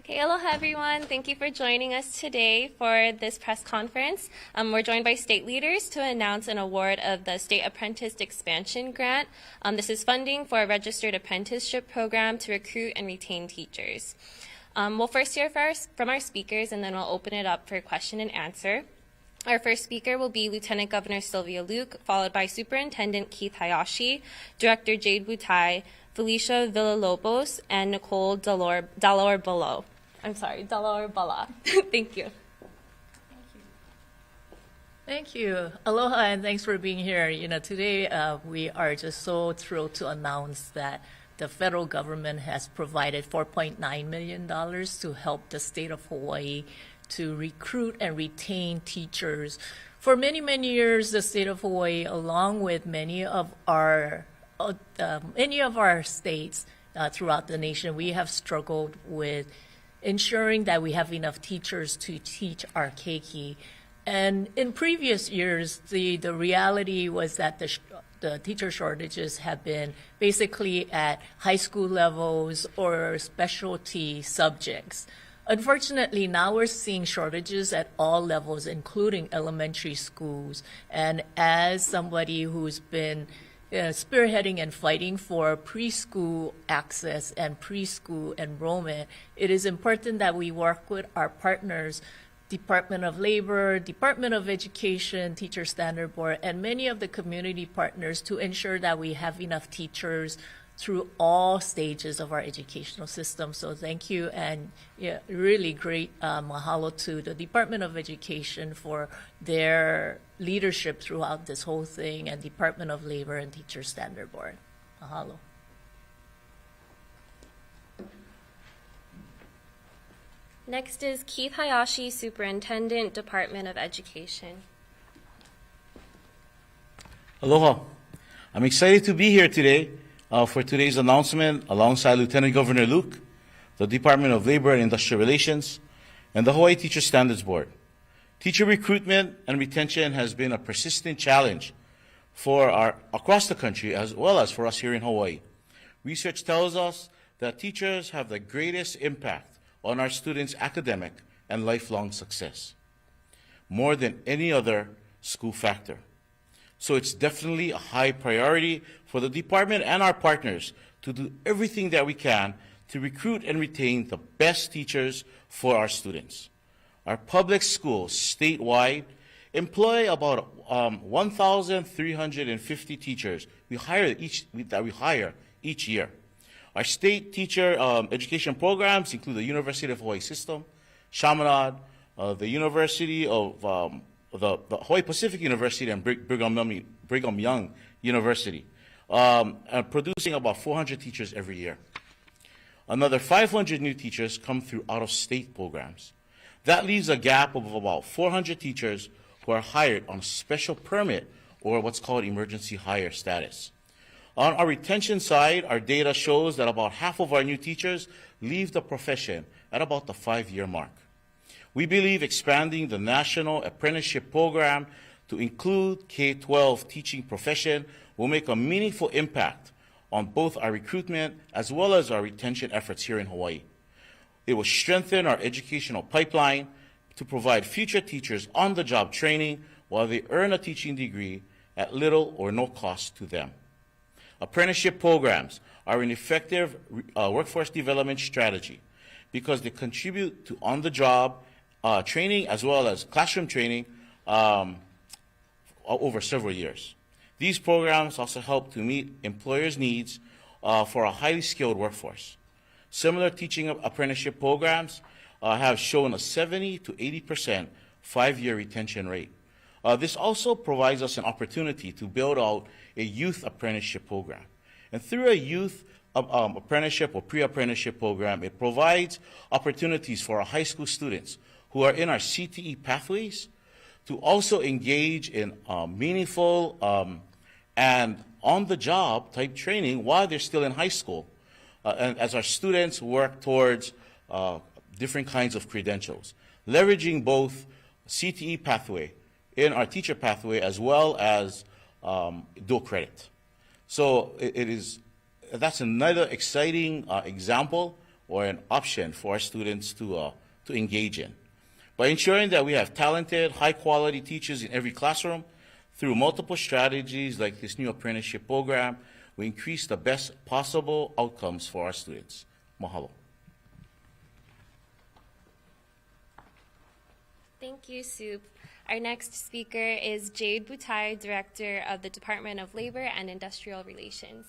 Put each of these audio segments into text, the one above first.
Okay, aloha everyone. Thank you for joining us today for this press conference. We're joined by state leaders to announce an award of the State Apprenticeship Expansion Grant. This is funding for a registered apprenticeship program to recruit and retain teachers. We'll first hear from our speakers, and then we'll open it up for question and answer. Our first speaker will be Lieutenant Governor Sylvia Luke, followed by Superintendent Keith Hayashi, Director Jade Butai, Felicia Villalobos, and Nicole Dalor-Bala. Thank you. Thank you. Aloha, and thanks for being here. Today we are just so thrilled to announce that the federal government has provided $4.9 million to help the state of Hawaii to recruit and retain teachers. For many, many years, the state of Hawaii, along with many of our states throughout the nation, we have struggled with ensuring that we have enough teachers to teach our keiki. And in previous years, the reality was that the teacher shortages have been basically at high school levels or specialty subjects. Unfortunately, now we're seeing shortages at all levels, including elementary schools. And as somebody who's been spearheading and fighting for preschool access and preschool enrollment, it is important that we work with our partners, Department of Labor, Department of Education, Teacher Standard Board, and many of the community partners to ensure that we have enough teachers through all stages of our educational system. So thank you, and really great mahalo to the Department of Education for their leadership throughout this whole thing, and Department of Labor and Teacher Standard Board. Mahalo. Next is Keith Hayashi, Superintendent, Department of Education. Aloha. I'm excited to be here today for today's announcement alongside Lieutenant Governor Luke, the Department of Labor and Industrial Relations, and the Hawaii Teacher Standards Board. Teacher recruitment and retention has been a persistent challenge across the country as well as for us here in Hawaii. Research tells us that teachers have the greatest impact on our students' academic and lifelong success, more than any other school factor. So it's definitely a high priority for the department and our partners to do everything that we can to recruit and retain the best teachers for our students. Our public schools statewide employ about 1,350 teachers we hire each year. Our state teacher education programs include the University of Hawaii System, Chaminade, the University of the Hawaii Pacific University, and Brigham Young University, producing about 400 teachers every year. Another 500 new teachers come through out-of-state programs. That leaves a gap of about 400 teachers who are hired on a special permit or what's called emergency hire status. On our retention side, our data shows that about half of our new teachers leave the profession at about the 5-year mark. We believe expanding the National Apprenticeship Program to include K-12 teaching profession will make a meaningful impact on both our recruitment as well as our retention efforts here in Hawaii. It will strengthen our educational pipeline to provide future teachers on-the-job training while they earn a teaching degree at little or no cost to them. Apprenticeship programs are an effective workforce development strategy because they contribute to on-the-job training as well as classroom training over several years. These programs also help to meet employers' needs for a highly skilled workforce. Similar teaching apprenticeship programs have shown a 70 to 80% 5-year retention rate. This also provides us an opportunity to build out a youth apprenticeship program. And through a youth apprenticeship or pre-apprenticeship program, it provides opportunities for our high school students who are in our CTE pathways to also engage in meaningful and on-the-job type training while they're still in high school, and as our students work towards different kinds of credentials, leveraging both CTE pathway in our teacher pathway as well as dual credit. So that's another exciting example or an option for our students to engage in. By ensuring that we have talented, high-quality teachers in every classroom, through multiple strategies like this new apprenticeship program, we increase the best possible outcomes for our students. Mahalo. Thank you, Soup. Our next speaker is Jade Butai, Director of the Department of Labor and Industrial Relations.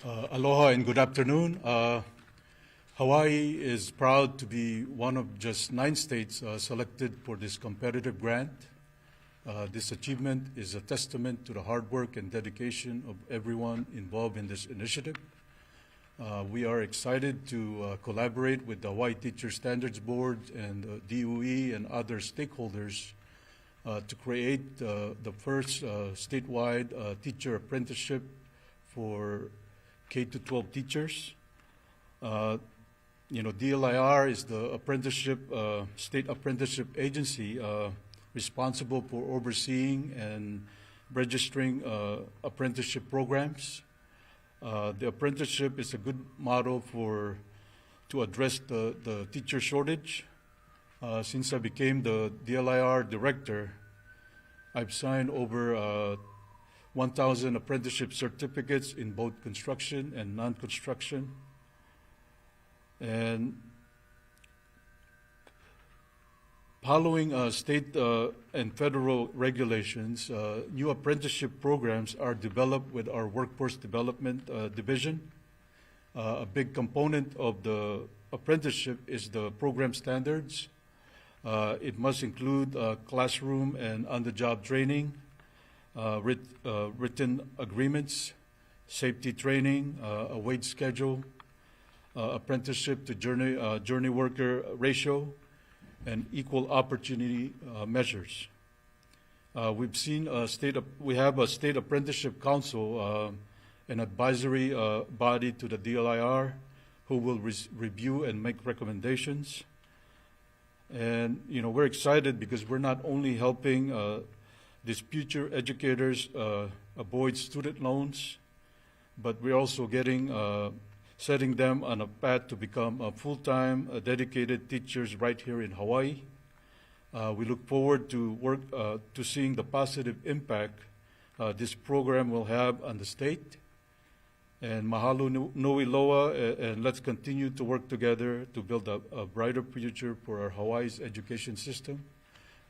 Aloha and good afternoon. Hawaii is proud to be one of just 9 states selected for this competitive grant. This achievement is a testament to the hard work and dedication of everyone involved in this initiative. We are excited to collaborate with the Hawaii Teacher Standards Board and DOE and other stakeholders to create the first statewide teacher apprenticeship for K-12 teachers. DLIR is the state apprenticeship agency responsible for overseeing and registering apprenticeship programs. The apprenticeship is a good model to address the teacher shortage. Since I became the DLIR director, I've signed over 1,000 apprenticeship certificates in both construction and non-construction. And following state and federal regulations, new apprenticeship programs are developed with our Workforce Development Division. A big component of the apprenticeship is the program standards. It must include classroom and on-the-job training, written agreements, safety training, a wage schedule, apprenticeship to journey worker ratio, and equal opportunity measures. We have a state apprenticeship council, an advisory body to the DLIR, who will review and make recommendations. And we're excited because we're not only helping these future educators avoid student loans, but we're also setting them on a path to become full-time dedicated teachers right here in Hawaii. We look forward to seeing the positive impact this program will have on the state. And mahalo nui loa, and let's continue to work together to build a brighter future for our Hawaii's education system,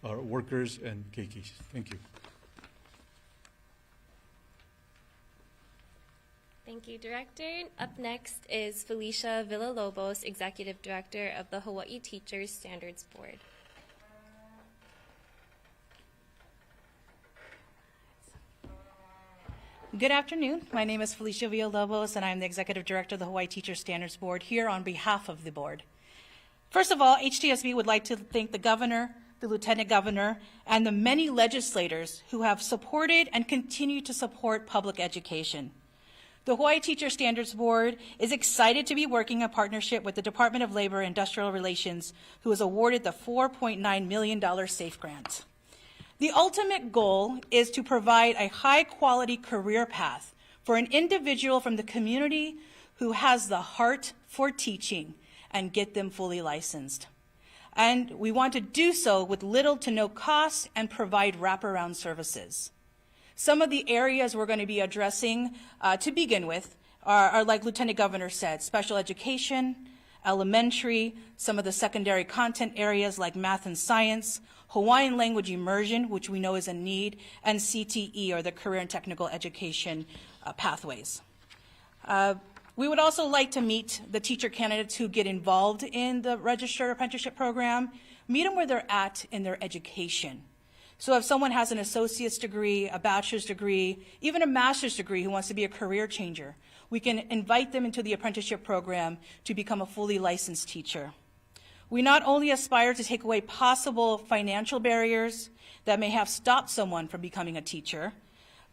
our workers, and keikis. Thank you. Thank you, Director. Up next is Felicia Villalobos, Executive Director of the Hawaiʻi Teachers Standards Board. Good afternoon. My name is Felicia Villalobos, and I'm the Executive Director of the Hawaiʻi Teachers Standards Board here on behalf of the board. First of all, HTSB would like to thank the Governor, the Lieutenant Governor, and the many legislators who have supported and continue to support public education. The Hawaii Teacher Standards Board is excited to be working in partnership with the Department of Labor and Industrial Relations, who was awarded the $4.9 million SAEF grant. The ultimate goal is to provide a high-quality career path for an individual from the community who has the heart for teaching and get them fully licensed. And we want to do so with little to no cost and provide wraparound services. Some of the areas we're going to be addressing to begin with are, like Lieutenant Governor said, special education, elementary, some of the secondary content areas like math and science, Hawaiian language immersion, which we know is a need, and CTE, or the career and technical education pathways. We would also like to meet the teacher candidates who get involved in the registered apprenticeship program, meet them where they're at in their education. So if someone has an associate's degree, a bachelor's degree, even a master's degree who wants to be a career changer, we can invite them into the apprenticeship program to become a fully licensed teacher. We not only aspire to take away possible financial barriers that may have stopped someone from becoming a teacher,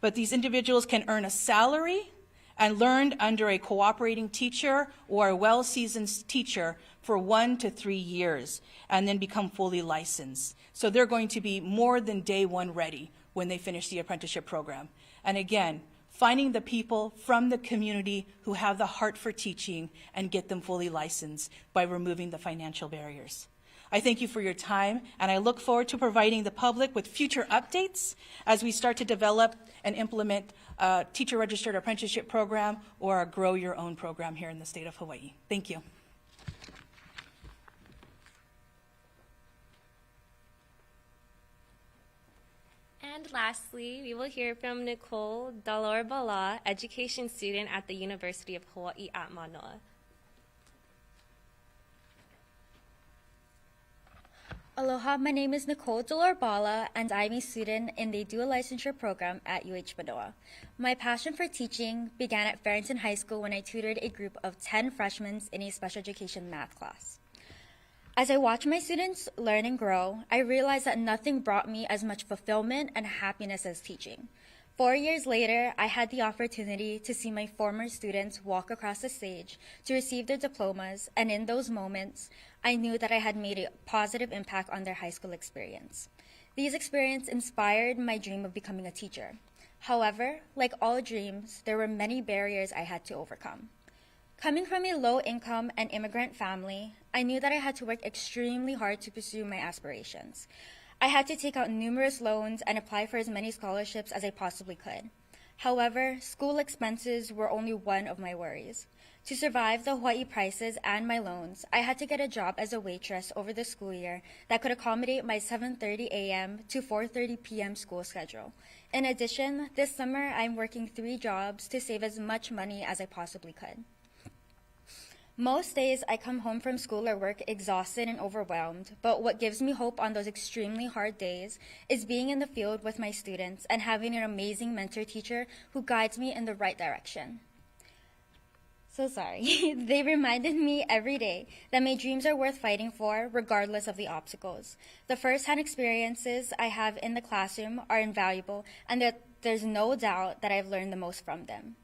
but these individuals can earn a salary and learn under a cooperating teacher or a well-seasoned teacher for 1 to 3 years and then become fully licensed. So they're going to be more than day one ready when they finish the apprenticeship program. And again, finding the people from the community who have the heart for teaching and get them fully licensed by removing the financial barriers. I thank you for your time, and I look forward to providing the public with future updates as we start to develop and implement a teacher-registered apprenticeship program or a Grow Your Own program here in the state of Hawaii. Thank you. And lastly, we will hear from Nicole Dalor-Bala, education student at the University of Hawaii at Manoa. Aloha, my name is Nicole Dalor-Bala, and I'm a student in the dual licensure program at UH Manoa. My passion for teaching began at Farrington High School when I tutored a group of 10 freshmen in a special education math class. As I watched my students learn and grow, I realized that nothing brought me as much fulfillment and happiness as teaching. 4 years later, I had the opportunity to see my former students walk across the stage to receive their diplomas, and in those moments, I knew that I had made a positive impact on their high school experience. These experiences inspired my dream of becoming a teacher. However, like all dreams, there were many barriers I had to overcome. Coming from a low-income and immigrant family, I knew that I had to work extremely hard to pursue my aspirations. I had to take out numerous loans and apply for as many scholarships as I possibly could. However, school expenses were only one of my worries. To survive the Hawaii prices and my loans, I had to get a job as a waitress over the school year that could accommodate my 7:30 a.m. to 4:30 p.m. school schedule. In addition, this summer I'm working 3 jobs to save as much money as I possibly could. Most days I come home from school or work exhausted and overwhelmed, but what gives me hope on those extremely hard days is being in the field with my students and having an amazing mentor teacher who guides me in the right direction. So sorry. They reminded me every day that my dreams are worth fighting for regardless of the obstacles. The first-hand experiences I have in the classroom are invaluable, and that there's no doubt that I've learned the most from them.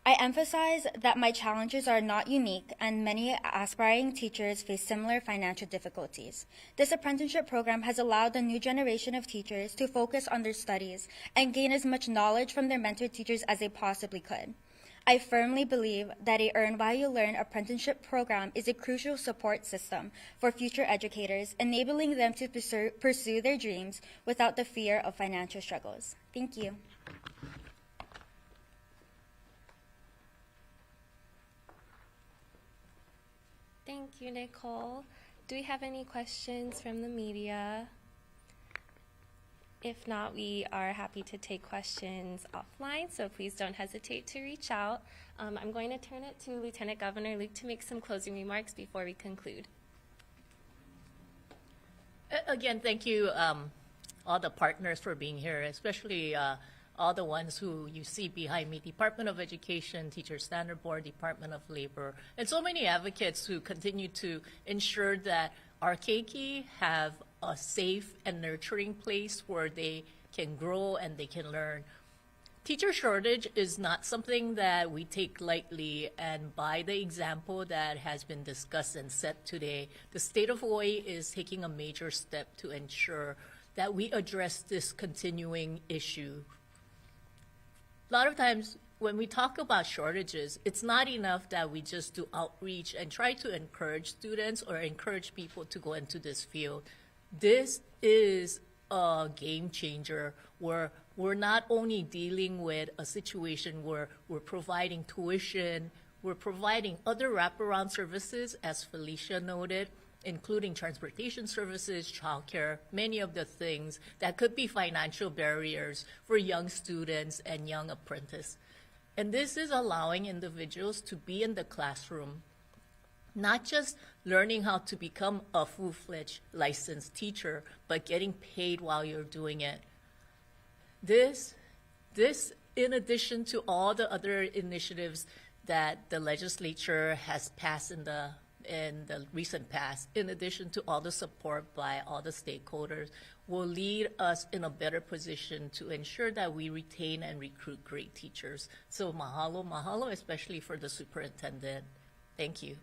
I emphasize that my challenges are not unique, and many aspiring teachers face similar financial difficulties. This apprenticeship program has allowed the new generation of teachers to focus on their studies and gain as much knowledge from their mentor teachers as they possibly could. I firmly believe that a Earn While You Learn apprenticeship program is a crucial support system for future educators, enabling them to pursue their dreams without the fear of financial struggles. Thank you. Thank you, Nicole. Do we have any questions from the media? If not, we are happy to take questions offline, so please don't hesitate to reach out. I'm going to turn it to Lieutenant Governor Luke to make some closing remarks before we conclude. Again, thank you, all the partners for being here, especially all the ones who you see behind me, Department of Education, Teacher Standard Board, Department of Labor, and so many advocates who continue to ensure that our keiki have a safe and nurturing place where they can grow and they can learn. Teacher shortage is not something that we take lightly, and by the example that has been discussed and set today, the state of Hawaii is taking a major step to ensure that we address this continuing issue. A lot of times when we talk about shortages, it's not enough that we just do outreach and try to encourage students or encourage people to go into this field. This is a game changer where we're not only dealing with a situation where we're providing tuition, we're providing other wraparound services, as Felicia noted, including transportation services, childcare, many of the things that could be financial barriers for young students and young apprentices. And this is allowing individuals to be in the classroom, not just learning how to become a full-fledged licensed teacher, but getting paid while you're doing it. This, in addition to all the other initiatives that the legislature has passed in the recent past, in addition to all the support by all the stakeholders, will lead us in a better position to ensure that we retain and recruit great teachers. So mahalo, especially for the superintendent. Thank you.